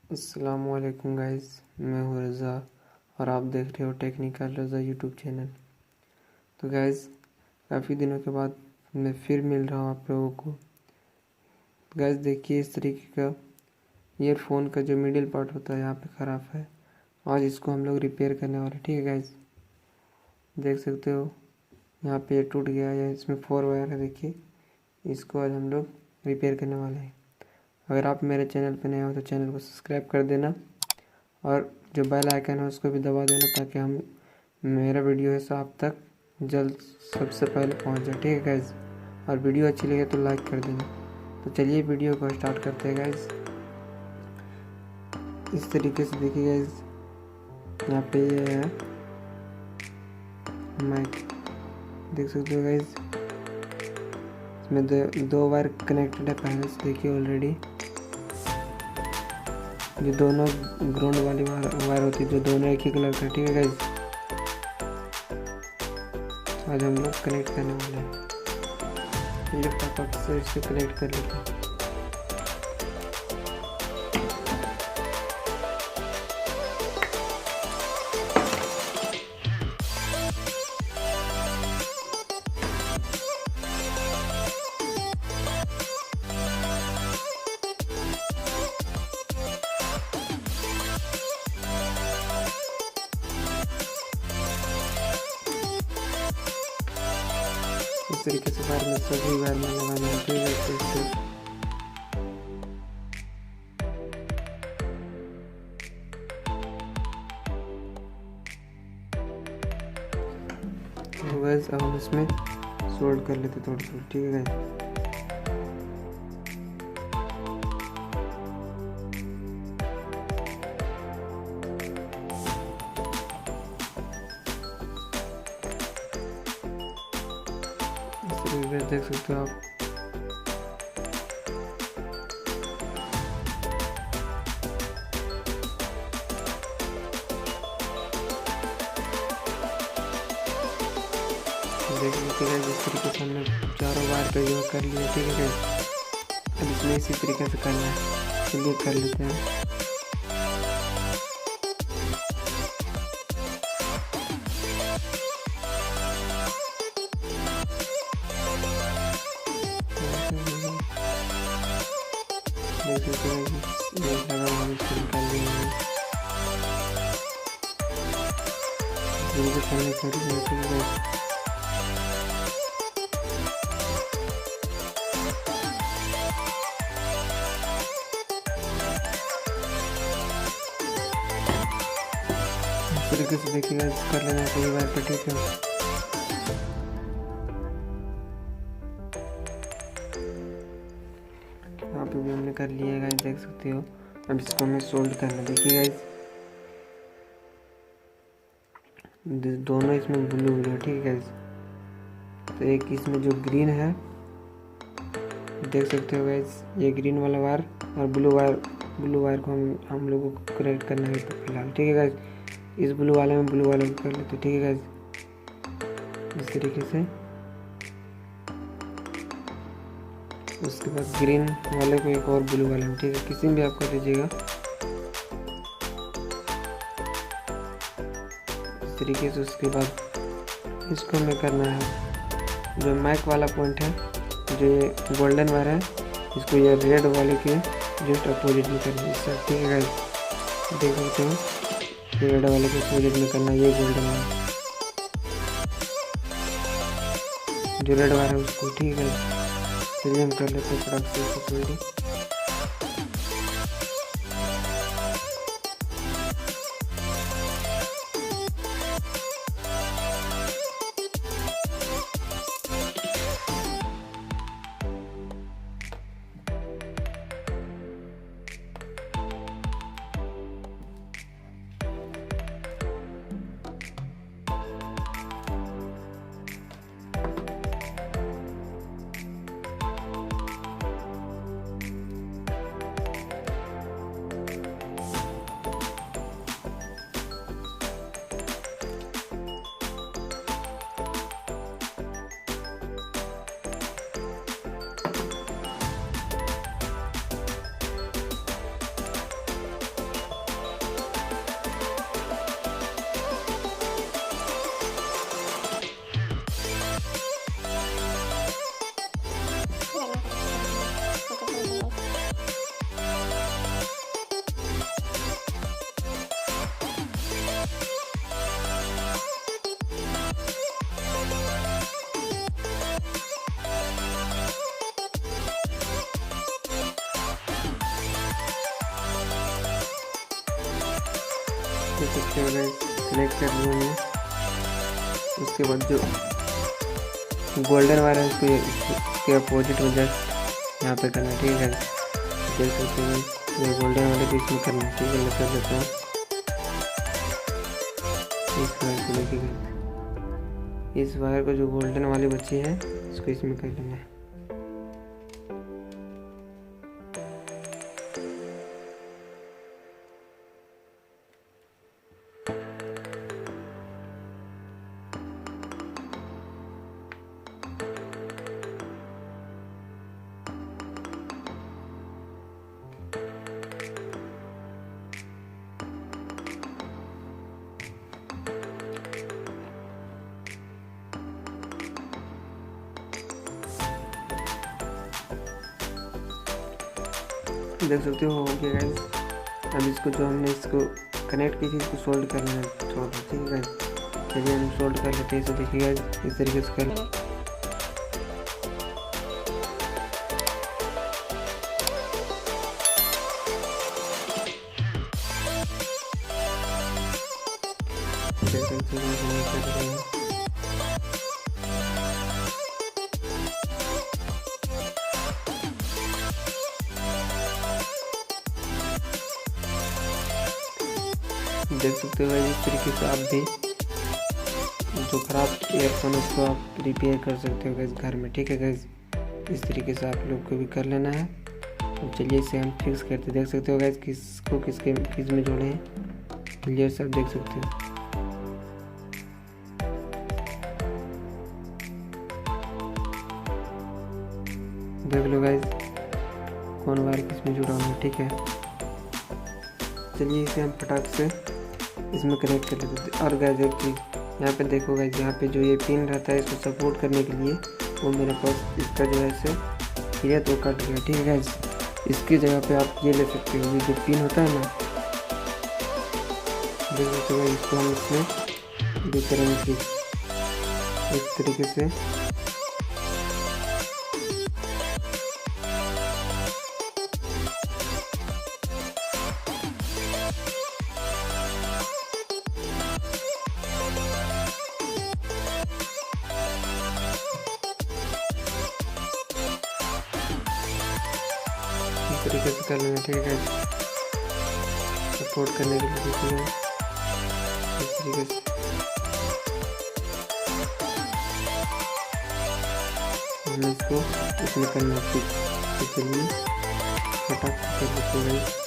अस्सलामुअलैकुम गाइस, मैं हूँ रज़ा और आप देख रहे हो टेक्निकल रज़ा यूट्यूब चैनल। तो गाइस, काफ़ी दिनों के बाद मैं फिर मिल रहा हूँ आप लोगों को। गाइस देखिए, इस तरीके का ईयरफोन का जो मिडिल पार्ट होता है यहाँ पे ख़राब है। आज इसको हम लोग रिपेयर करने वाले, ठीक है गाइस। देख सकते हो यहाँ पे ये टूट गया है, इसमें 4 वायर है। देखिए, इसको आज हम लोग रिपेयर करने वाले हैं। अगर आप मेरे चैनल पर नए हो तो चैनल को सब्सक्राइब कर देना और जो बेल आइकन है उसको भी दबा देना, ताकि हम मेरा वीडियो है सो आप तक जल्द सबसे पहले पहुंच जाए, ठीक है गाइज। और वीडियो अच्छी लगे तो लाइक कर देना। तो चलिए वीडियो को स्टार्ट करते हैं गाइज। इस तरीके से देखिए गाइज, यहाँ पे ये है माइक, देख सकते हो गाइज। इसमें दो वायर कनेक्टेड है पहले से, देखिए ऑलरेडी। ये दोनों ग्राउंड वाली वायर होती है, जो दोनों एक ही कलर का, ठीक है गाइज। आज हम लोग कनेक्ट करने वाले हैं। ये फटाफट से इसे कनेक्ट कर लेते हैं। इस तरीके से वायर में सभी वायर में लगाना है, ठीक है। तो गाइस, अब हम इसमें सोल्ड कर लेते थोड़ा थोड़ा, ठीक है गाइस। देख सकते हो आप। देख सकते हैं जिस तरीके से हमने चारों वायर का यूज कर लिया, ठीक है। अब इसमें इसी तरीके से करना है, चलिए कर लेते हैं। देख सकते हैं ये लगा हुआ, इसको निकाल देंगे। इस तरीके से देखिएगा, कर लेना चाहिए वायर पे, ठीक है। यहाँ पे भी हमने कर लिया है गाइस, देख सकते हो। अब इसको हमें सोल्ड करना, देखिए गाइस। दोनों इसमें ब्लू है, ठीक है गाइस। तो एक इसमें जो ग्रीन है, देख सकते हो गाइस, ये ग्रीन वाला वायर और ब्लू वायर को हम लोगों को कनेक्ट करना है फिलहाल, ठीक है गाइस। इस ब्लू वाले में ब्लू वाले को कर लेते, ठीक है गाइस। इस तरीके से उसके बाद ग्रीन वाले को एक और ब्लू वाले में, ठीक है। किसी में भी आप कर दीजिएगा इस तरीके से। उसके बाद इसको हमें करना है, जो माइक वाला पॉइंट है, जो ये गोल्डन वायर है, इसको ये रेड वाले के जस्ट अपोजिट में करना है, ठीक है गाइस। देख सकते हो, ये रेड वाले के अपोजिट में करना है, ये गोल्डन वाला जो रेड वायर है उसको, ठीक है। चलिए हम कर लेते हैं फटाक से इसको सोल्डिंग। देख सकते हो गाइस, कनेक्ट कर लिया मैं। उसके बाद जो गोल्डन वायर है उसको इसके अपोजिट में जस्ट यहाँ पे करना है, ठीक है। देख सकते हो ये गोल्डन वाले को इसमें करना है, ठीक है। मैं कर देता हूँ इस वायर को, देखिए इस वायर को जो गोल्डन वाली बची है इसको इसमें कर लेना है। देख सकते हो गया गाइस। अब इसको जो हमने इसको कनेक्ट की थी इसको सोल्ड कर लेना, ठीक है गाइस। चलिए हम सोल्ड कर लेते हैं इसे, देखिए गाइस इस तरीके से कर देख सकते हो इस तरीके से आप भी जो ख़राब ईयरफोन उसको आप रिपेयर कर सकते हो गैस घर में, ठीक है गैस। इस तरीके से आप लोग को भी कर लेना है। तो चलिए इसे हम फिक्स करते, देख सकते हो गैस किसको किस में जोड़े हैं, क्लियर सब देख सकते हो। देख लो गाइस कौन वायर किस में जुड़ा हुआ है, ठीक है। चलिए इसे हम फटाक से इसमें कनेक्ट कर लेते हैं। और गाइस एक चीज़ यहाँ पे देखो गाइस, यहाँ पे जो ये पिन रहता है इसको सपोर्ट करने के लिए वो मेरे पास इसका जो है से ये तो कट गया, ठीक है गाइस। इसकी जगह पे आप ये ले सकते हो, ये जो पिन होता है ना, देख सकते हो इसको हम इसमें भी करेंगे इस तरीके से। तरीके से कर लेना, ठीक है। सपोर्ट करने के लिए देखिए इस तरीके से हमें इसको इसमें करना है। चलिए फटाक से कर देते हैं।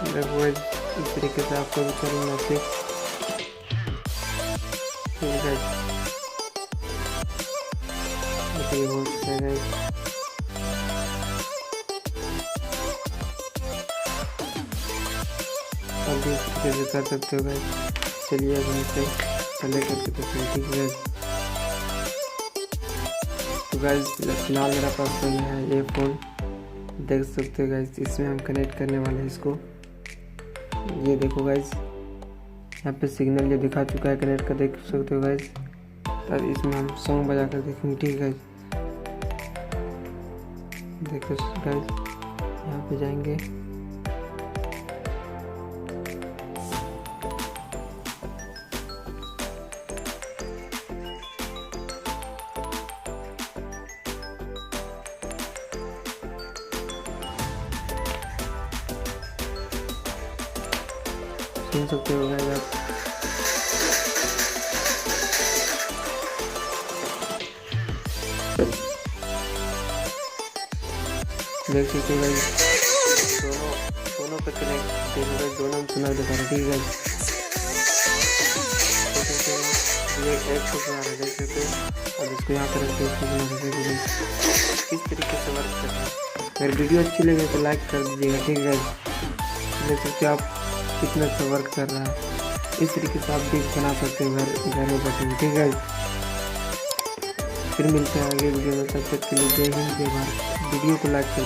देखो इस तरीके से आपको भी करना है, ठीक है। ये हो चुका है गाइस। अब भी इस तरीके से कर सकते हो गाइस। चलिए अब हम इसे पहले करके देखते हैं, ठीक है। तो गाइस फिलहाल मेरा पास तो ये है एयरफोन, देख सकते हो गाइस। इसमें हम कनेक्ट करने वाले हैं इसको। ये देखो गाइस यहाँ पे सिग्नल ये दिखा चुका है कनेक्ट कर, देख सकते हो गाइस। अब इसमें हम सॉन्ग बजा कर देखेंगे, ठीक है। देखो गाइस यहाँ पे जाएंगे, सुन सकते हो गाइस आप। देख सकते हो गाइस, दोनों पे कनेक्ट देखो, दोनों में सुना दिखा रहा है। ठीक है, ये एक को सुना रहा है, देख सकते हो। अब इसको यहाँ पर रख दो, किस तरीके से वर्क करना है। अगर वीडियो अच्छी लगे तो लाइक कर दीजिएगा। ठीक है, देख सकते हो आप कितना अच्छा वर्क कर रहा है। इस तरीके से आप भी बना सकते हो घर में बैठे। ठीक है, फिर मिलते हैं आगे वीडियो में, तब तक के लिए जय हिंद जय भारत। वीडियो को लाइक कर